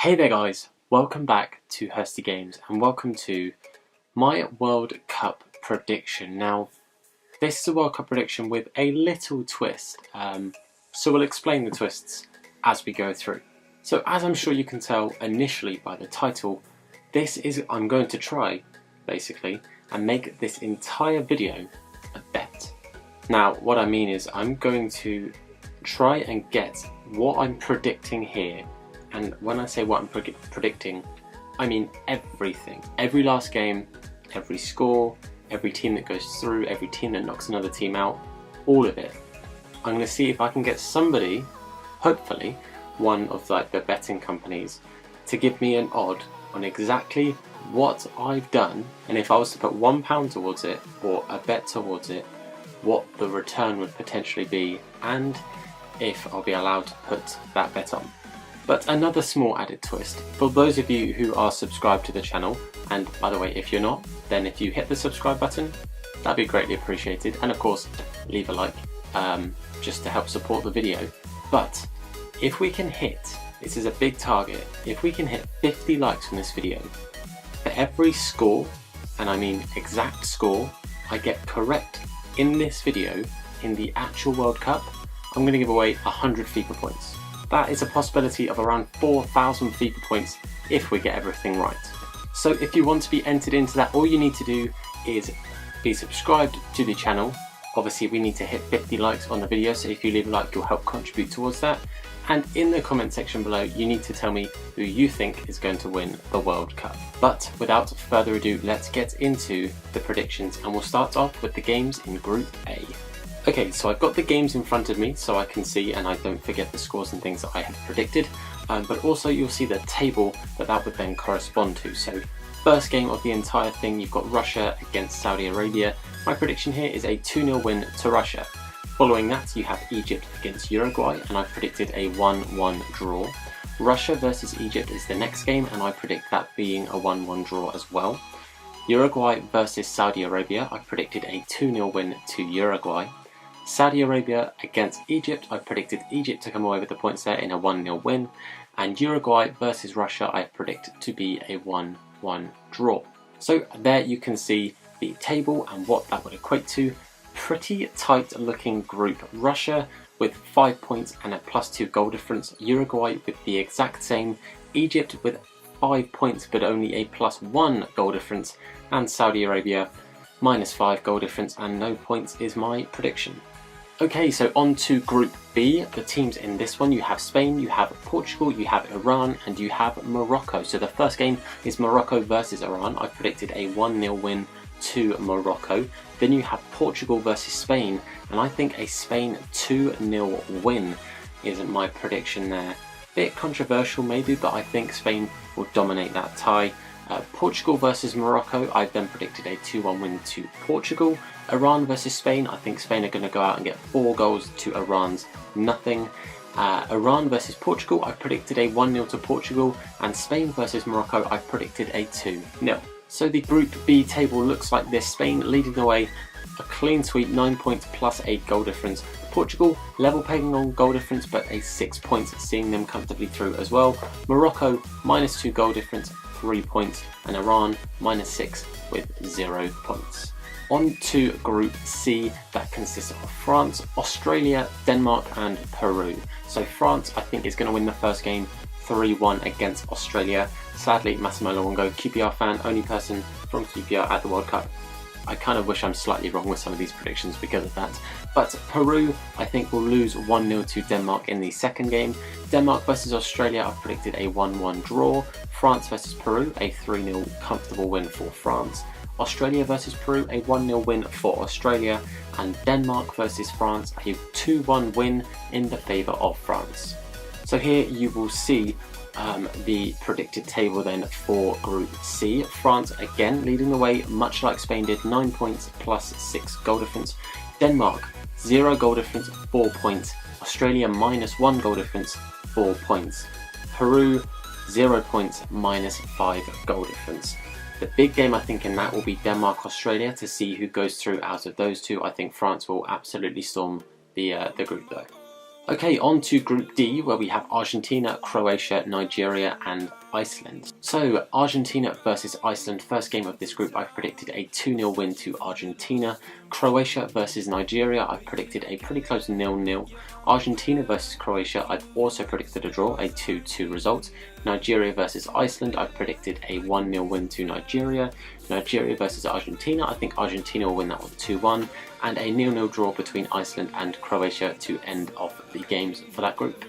Hey there guys, welcome back to Hursty Games and welcome to my World Cup prediction. Now this is a World Cup prediction with a little twist, so we'll explain the twists as we go through. So as I'm sure you can tell initially by the title, I'm going to try basically and make this entire video a bet. Now what I mean is I'm going to try and get what I'm predicting here. And when I say what I'm predicting, I mean everything. Every last game, every score, every team that goes through, every team that knocks another team out, all of it. I'm going to see if I can get somebody, hopefully one of the betting companies, to give me an odd on exactly what I've done, and if I was to put £1 towards it or a bet towards it, what the return would potentially be, and if I'll be allowed to put that bet on. But another small added twist, for those of you who are subscribed to the channel, and by the way if you're not, then if you hit the subscribe button, that'd be greatly appreciated, and of course leave a like just to help support the video. But if we can hit, this is a big target, if we can hit 50 likes on this video, for every score, and I mean exact score, I get correct in this video in the actual World Cup, I'm going to give away 100 FIFA points. That is a possibility of around 4,000 FIFA points if we get everything right. So if you want to be entered into that, all you need to do is be subscribed to the channel. Obviously we need to hit 50 likes on the video, so if you leave a like you'll help contribute towards that. And in the comment section below you need to tell me who you think is going to win the World Cup. But without further ado, let's get into the predictions, and we'll start off with the games in Group A. Okay, so I've got the games in front of me so I can see and I don't forget the scores and things that I have predicted, but also you'll see the table that would then correspond to. So first game of the entire thing, you've got Russia against Saudi Arabia. My prediction here is a 2-0 win to Russia. Following that you have Egypt against Uruguay, and I predicted a 1-1 draw. Russia versus Egypt is the next game, and I predict that being a 1-1 draw as well. Uruguay versus Saudi Arabia, I predicted a 2-0 win to Uruguay. Saudi Arabia against Egypt, I predicted Egypt to come away with the points there in a 1-0 win. And Uruguay versus Russia, I predict to be a 1-1 draw. So there you can see the table and what that would equate to. Pretty tight looking group. Russia with 5 points and a +2 goal difference. Uruguay with the exact same. Egypt with 5 points but only a +1 goal difference. And Saudi Arabia -5 goal difference and no points is my prediction. Okay, so on to Group B. The teams in this one, you have Spain, you have Portugal, you have Iran, and you have Morocco. So the first game is Morocco versus Iran. I predicted a 1-0 win to Morocco. Then you have Portugal versus Spain, and I think a Spain 2-0 win is my prediction there. Bit controversial maybe, but I think Spain will dominate that tie. Portugal versus Morocco, I've then predicted a 2-1 win to Portugal. Iran versus Spain, I think Spain are going to go out and get 4 goals to Iran's nothing. Iran versus Portugal, I predicted a 1-0 to Portugal, and Spain versus Morocco, I predicted a 2-0. So the Group B table looks like this. Spain leading the way, a clean sweep, 9 points +8 goal difference. Portugal level pegging on goal difference but a 6 points, seeing them comfortably through as well. Morocco -2 goal difference, 3 points, and Iran -6 with 0 points. On to Group C, that consists of France, Australia, Denmark and Peru. So France I think is going to win the first game 3-1 against Australia. Sadly Massimo Luongo, QPR fan, only person from QPR at the World Cup. I kind of wish I'm slightly wrong with some of these predictions because of that. But Peru, I think, will lose 1-0 to Denmark in the second game. Denmark versus Australia, I've predicted a 1-1 draw. France versus Peru, a 3-0 comfortable win for France. Australia versus Peru, a 1-0 win for Australia. And Denmark versus France, a 2-1 win in the favour of France. So here you will see the predicted table then for Group C. France again leading the way, much like Spain did, 9 points +6 goal difference. Denmark 0 goal difference, 4 points. Australia -1 goal difference, 4 points. Peru 0 points, -5 goal difference. The big game I think in that will be Denmark-Australia to see who goes through out of those two. I think France will absolutely storm the group though. Okay, on to Group D, where we have Argentina, Croatia, Nigeria and Iceland. So, Argentina versus Iceland, first game of this group, I've predicted a 2-0 win to Argentina. Croatia versus Nigeria, I've predicted a pretty close 0-0. Argentina versus Croatia, I've also predicted a draw, a 2-2 result. Nigeria versus Iceland, I've predicted a 1-0 win to Nigeria. Nigeria versus Argentina, I think Argentina will win that one 2-1. And a 0-0 draw between Iceland and Croatia to end off the games for that group.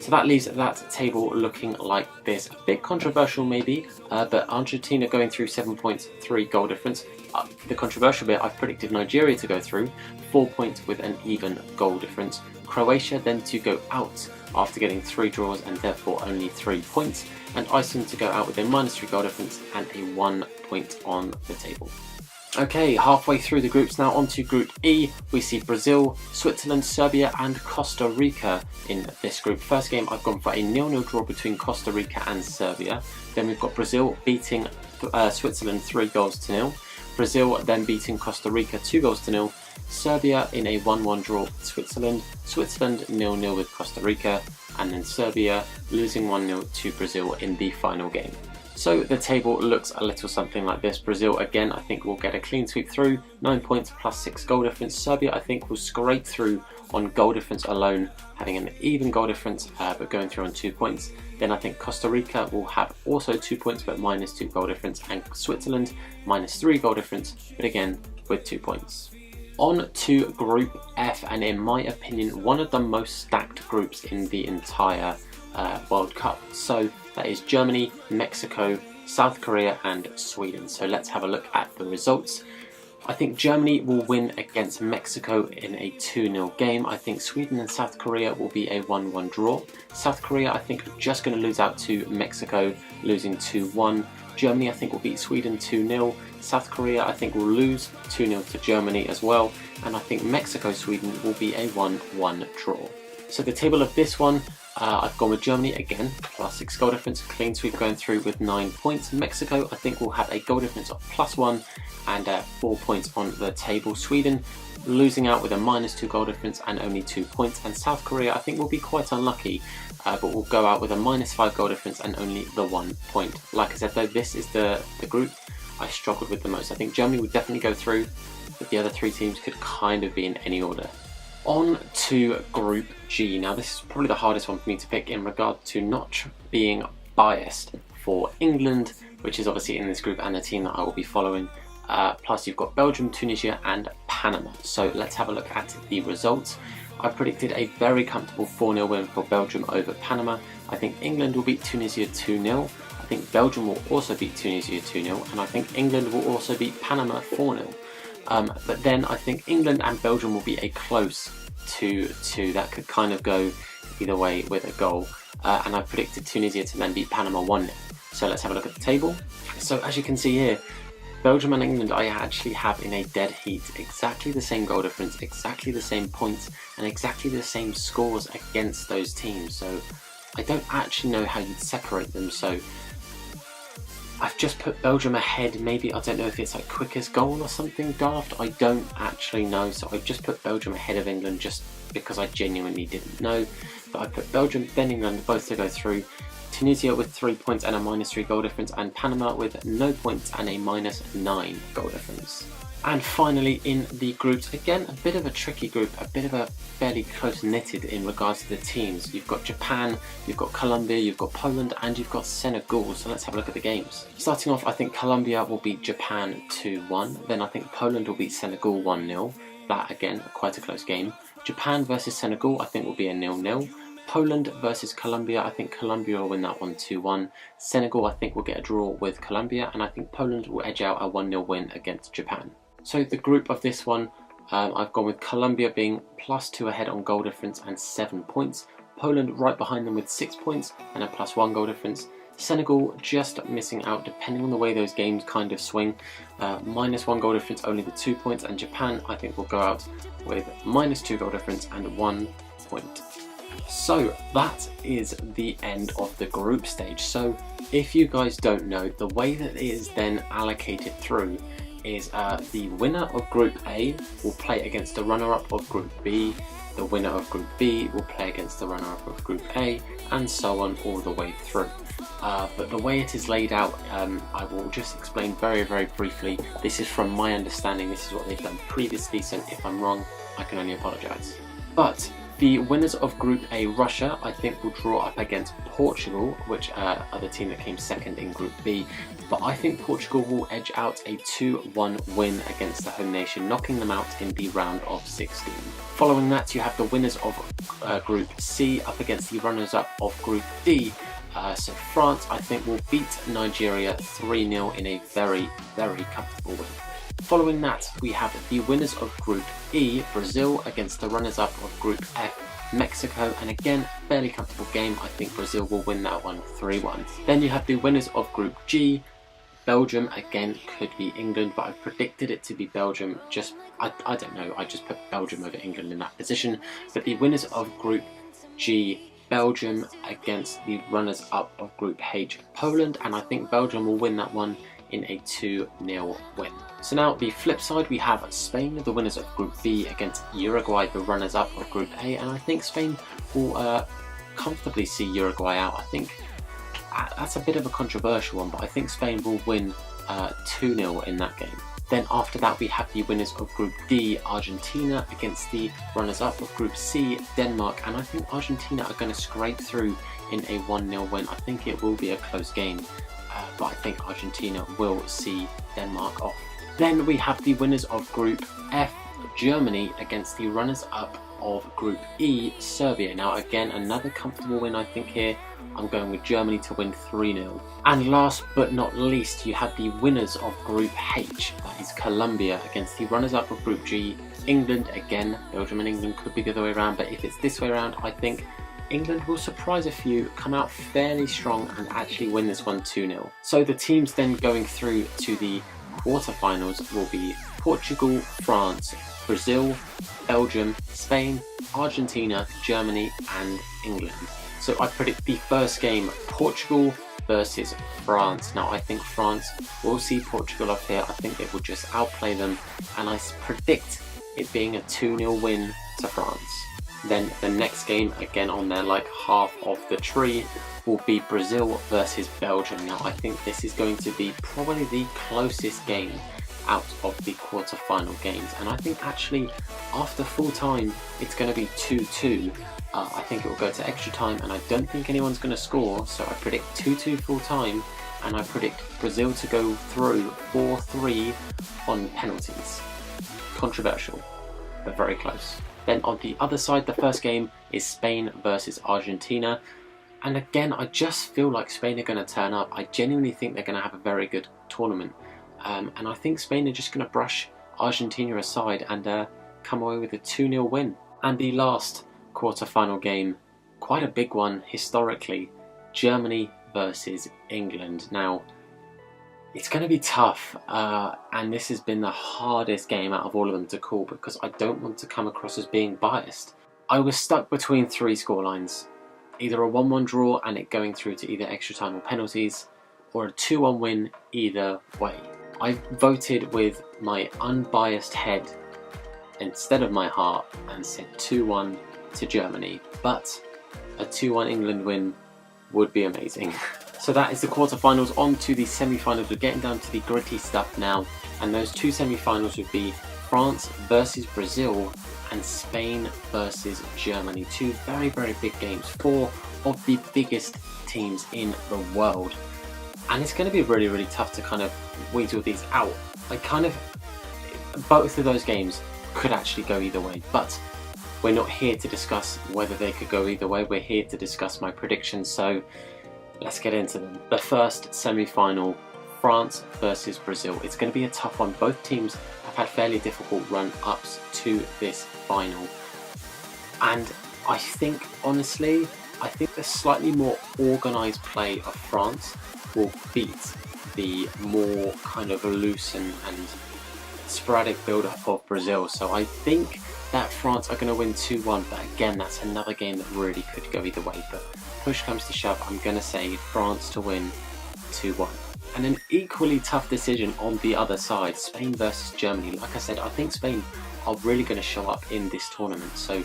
So that leaves that table looking like this. A bit controversial maybe, but Argentina going through 7 points, 3 goal difference. The controversial bit, I've predicted Nigeria to go through, 4 points with an even goal difference. Croatia then to go out after getting 3 draws and therefore only 3 points. And Iceland to go out with a -3 goal difference and a 1 point on the table. Okay, halfway through the groups now, on to Group E. We see Brazil, Switzerland, Serbia and Costa Rica in this group. First game, I've gone for a 0-0 draw between Costa Rica and Serbia. Then we've got Brazil beating Switzerland 3-0. Brazil then beating Costa Rica 2-0. Serbia in a 1-1 draw with Switzerland. Switzerland 0-0 with Costa Rica. And then Serbia losing 1-0 to Brazil in the final game. So the table looks a little something like this. Brazil again I think will get a clean sweep through, 9 points plus 6 goal difference. Serbia I think will scrape through on goal difference alone, having an even goal difference but going through on 2 points. Then I think Costa Rica will have also 2 points but -2 goal difference, and Switzerland -3 goal difference but again with 2 points. On to Group F, and in my opinion one of the most stacked groups in the entire World Cup. So that is Germany, Mexico, South Korea and Sweden. So let's have a look at the results. I think Germany will win against Mexico in a 2-0 game. I think Sweden and South Korea will be a 1-1 draw. South Korea I think are just going to lose out to Mexico, losing 2-1. Germany I think will beat Sweden 2-0. South Korea I think will lose 2-0 to Germany as well. And I think Mexico-Sweden will be a 1-1 draw. So the table of this one, I've gone with Germany again, plus 6 goal difference, clean sweep going through with 9 points. Mexico I think will have a goal difference of +1 and 4 points on the table. Sweden losing out with a -2 goal difference and only 2 points. And South Korea I think will be quite unlucky, but will go out with a -5 goal difference and only the 1 point. Like I said though, this is the group I struggled with the most. I think Germany would definitely go through, but the other 3 teams could kind of be in any order. On to Group G. Now this is probably the hardest one for me to pick in regard to not being biased for England, which is obviously in this group and the team that I will be following. Plus you've got Belgium, Tunisia and Panama. So let's have a look at the results. I predicted a very comfortable 4-0 win for Belgium over Panama. I think England will beat Tunisia 2-0. I think Belgium will also beat Tunisia 2-0. And I think England will also beat Panama 4-0. But then I think England and Belgium will be a close 2-2. That could kind of go either way with a goal. And I predicted Tunisia to then beat Panama 1-0. So let's have a look at the table. So as you can see here, Belgium and England I actually have in a dead heat. Exactly the same goal difference, exactly the same points, and exactly the same scores against those teams. So I don't actually know how you'd separate them. So I've just put Belgium ahead. Maybe, I don't know if it's like quickest goal or something daft. I don't actually know. So I've just put Belgium ahead of England just because I genuinely didn't know. But I put Belgium, then England, both to go through. Tunisia with 3 points and a -3 goal difference, and Panama with no points and a -9 goal difference. And finally in the groups, again a bit of a tricky group, a bit of a fairly close knitted in regards to the teams. You've got Japan, you've got Colombia, you've got Poland and you've got Senegal. So let's have a look at the games. Starting off, I think Colombia will beat Japan 2-1, then I think Poland will beat Senegal 1-0. That again, quite a close game. Japan versus Senegal I think will be a 0-0. Poland versus Colombia, I think Colombia will win that one 2-1. Senegal I think will get a draw with Colombia, and I think Poland will edge out a 1-0 win against Japan. So the group of this one, I've gone with Colombia being +2 ahead on goal difference and 7 points. Poland right behind them with 6 points and a +1 goal difference. Senegal just missing out depending on the way those games kind of swing. -1 goal difference, only the 2 points, and Japan I think will go out with -2 goal difference and 1 point. So that is the end of the group stage. So if you guys don't know, the way that it is then allocated through is the winner of Group A will play against the runner-up of Group B, the winner of Group B will play against the runner-up of Group A, and so on all the way through. But the way it is laid out, I will just explain very, very briefly. This is from my understanding, this is what they've done previously, so if I'm wrong, I can only apologise. But the winners of Group A, Russia, I think will draw up against Portugal, which are the team that came second in Group B. But I think Portugal will edge out a 2-1 win against the home nation, knocking them out in the round of 16. Following that, you have the winners of Group C up against the runners-up of Group D. So France, I think, will beat Nigeria 3-0 in a very, very comfortable win. Following that, we have the winners of Group E, Brazil, against the runners-up of Group F, Mexico, and again, fairly comfortable game. I think Brazil will win that one 3-1. Then you have the winners of Group G, Belgium, again, could be England, but I predicted it to be Belgium. I don't know, I just put Belgium over England in that position. But the winners of Group G, Belgium, against the runners-up of Group H, Poland, and I think Belgium will win that one in a 2-0 win. So now the flip side, we have Spain, the winners of Group B, against Uruguay, the runners-up of Group A, and I think Spain will comfortably see Uruguay out. I think that's a bit of a controversial one, but I think Spain will win 2-0 in that game. Then after that, we have the winners of Group D, Argentina, against the runners-up of Group C, Denmark, and I think Argentina are going to scrape through in a 1-0 win. I think it will be a close game, but I think Argentina will see Denmark off. Then we have the winners of Group F, Germany, against the runners-up of Group E, Serbia. Now again, another comfortable win I think here. I'm going with Germany to win 3-0. And last but not least, you have the winners of Group H, that is Colombia, against the runners-up of Group G, England. Again, Belgium and England could be the other way around, but if it's this way around, I think England will surprise a few, come out fairly strong, and actually win this one 2-0. So the teams then going through to the quarterfinals will be Portugal, France, Brazil, Belgium, Spain, Argentina, Germany, and England. So I predict the first game, Portugal versus France. Now I think France will see Portugal off here. I think it will just outplay them, and I predict it being a 2-0 win to France. Then the next game, again on their like half of the tree, will be Brazil versus Belgium. Now I think this is going to be probably the closest game out of the quarter-final games, and I think actually after full time it's going to be 2-2. I think it will go to extra time, and I don't think anyone's going to score, so I predict 2-2 full time, and I predict Brazil to go through 4-3 on penalties. Controversial, but very close. Then on the other side, the first game is Spain versus Argentina, and again I just feel like Spain are going to turn up. I genuinely think they're going to have a very good tournament, and I think Spain are just going to brush Argentina aside and come away with a 2-0 win. And the last quarter-final game, quite a big one historically, Germany versus England. Now it's going to be tough, and this has been the hardest game out of all of them to call, because I don't want to come across as being biased. I was stuck between three scorelines, either a 1-1 draw and it going through to either extra time or penalties, or a 2-1 win either way. I voted with my unbiased head instead of my heart and said 2-1 to Germany, but a 2-1 England win would be amazing. So that is the quarterfinals. On to the semi-finals. We're getting down to the gritty stuff now, and those two semi-finals would be France versus Brazil and Spain versus Germany. Two very, very big games, four of the biggest teams in the world, and it's going to be really, really tough to kind of weasel these out. Both of those games could actually go either way, but we're not here to discuss whether they could go either way. We're here to discuss my predictions, so let's get into them. The first semi-final, France versus Brazil. It's going to be a tough one. Both teams have had fairly difficult run-ups to this final, and I think, honestly, the slightly more organised play of France will beat the more kind of loose and sporadic build-up of Brazil. So I think that France are going to win 2-1, but again, that's another game that really could go either way. But push comes to shove, I'm going to say France to win 2-1. And an equally tough decision on the other side, Spain versus Germany. Like I said, I think Spain are really going to show up in this tournament. So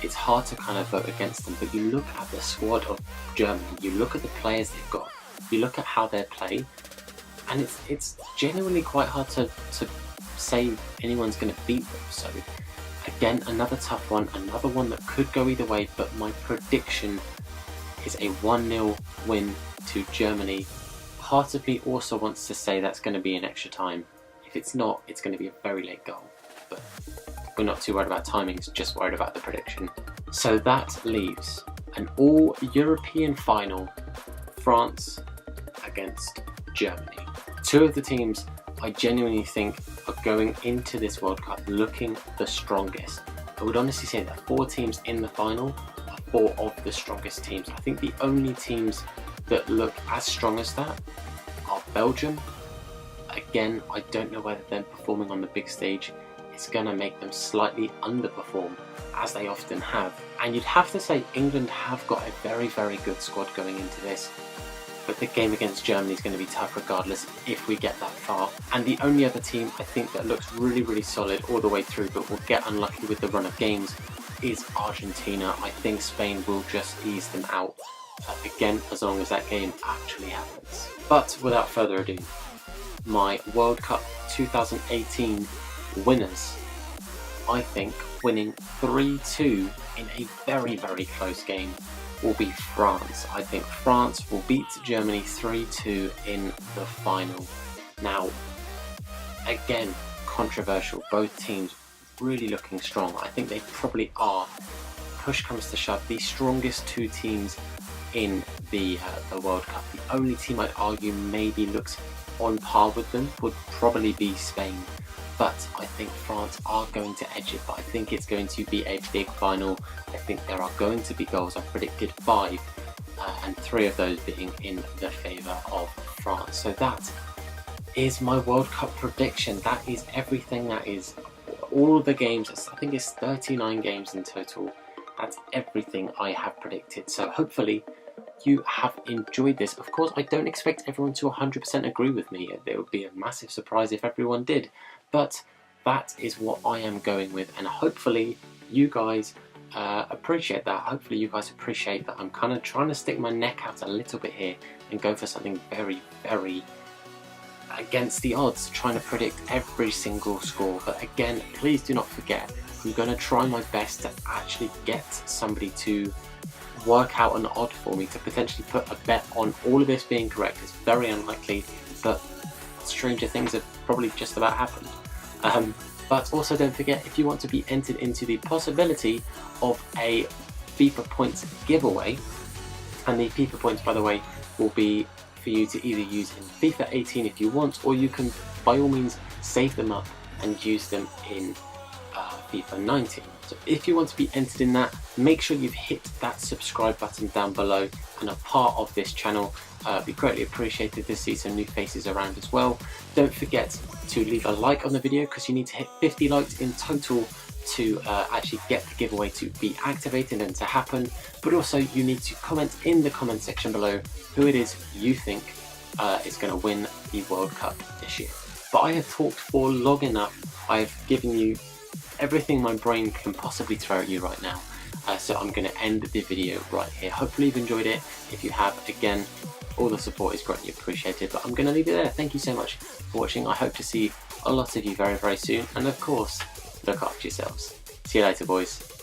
it's hard to kind of vote against them, but you look at the squad of Germany, you look at the players they've got, you look at how they play, and it's genuinely quite hard to say anyone's going to beat them. So again, another tough one, another one that could go either way, but my prediction is a 1-0 win to Germany. Part of me also wants to say that's going to be in extra time. If it's not, it's going to be a very late goal. But we're not too worried about timings, just worried about the prediction. So that leaves an all-European final, France against Germany. Two of the teams I genuinely think are going into this World Cup looking the strongest. I would honestly say that 4 teams in the final are 4 of the strongest teams. I think the only teams that look as strong as that are Belgium. Again, I don't know whether them performing on the big stage is going to make them slightly underperform, as they often have. And you'd have to say England have got a very, very good squad going into this. But the game against Germany is going to be tough regardless if we get that far. And the only other team I think that looks really, really solid all the way through but will get unlucky with the run of games is Argentina. I think Spain will just ease them out. Again, as long as that game actually happens. But without further ado, my World Cup 2018 winners. I think winning 3-2 in a very, very close game will be France. I think France will beat Germany 3-2 in the final. Now, again, controversial. Both teams really looking strong. I think they probably are, push comes to shove, the strongest 2 teams in the World Cup. The only team I'd argue maybe looks on par with them would probably be Spain. But I think France are going to edge it, but I think it's going to be a big final. I think there are going to be goals. I've predicted 5, and 3 of those being in the favour of France. So that is my World Cup prediction. That is everything. That is all the games. I think it's 39 games in total. That's everything I have predicted. So hopefully you have enjoyed this. Of course, I don't expect everyone to 100% agree with me. There would be a massive surprise if everyone did. But that is what I am going with, and hopefully you guys appreciate that. Hopefully you guys appreciate that I'm kind of trying to stick my neck out a little bit here and go for something very, very against the odds, trying to predict every single score. But again, please do not forget, I'm going to try my best to actually get somebody to work out an odd for me to potentially put a bet on all of this being correct. It's very unlikely, but stranger things have probably just about happened. But also don't forget, if you want to be entered into the possibility of a FIFA points giveaway, and the FIFA points, by the way, will be for you to either use in FIFA 18 if you want, or you can by all means save them up and use them in FIFA 19. So if you want to be entered in that, make sure you've hit that subscribe button down below and are part of this channel. It'd be greatly appreciated to see some new faces around as well. Don't forget to leave a like on the video, because you need to hit 50 likes in total to actually get the giveaway to be activated and to happen. But also you need to comment in the comment section below who it is you think is going to win the World Cup this year. But I have talked for long enough. I've given you everything my brain can possibly throw at you right now. So I'm going to end the video right here. Hopefully you've enjoyed it. If you have, again, all the support is greatly appreciated. But I'm going to leave it there. Thank you so much for watching. I hope to see a lot of you very, very soon. And of course, look after yourselves. See you later, boys.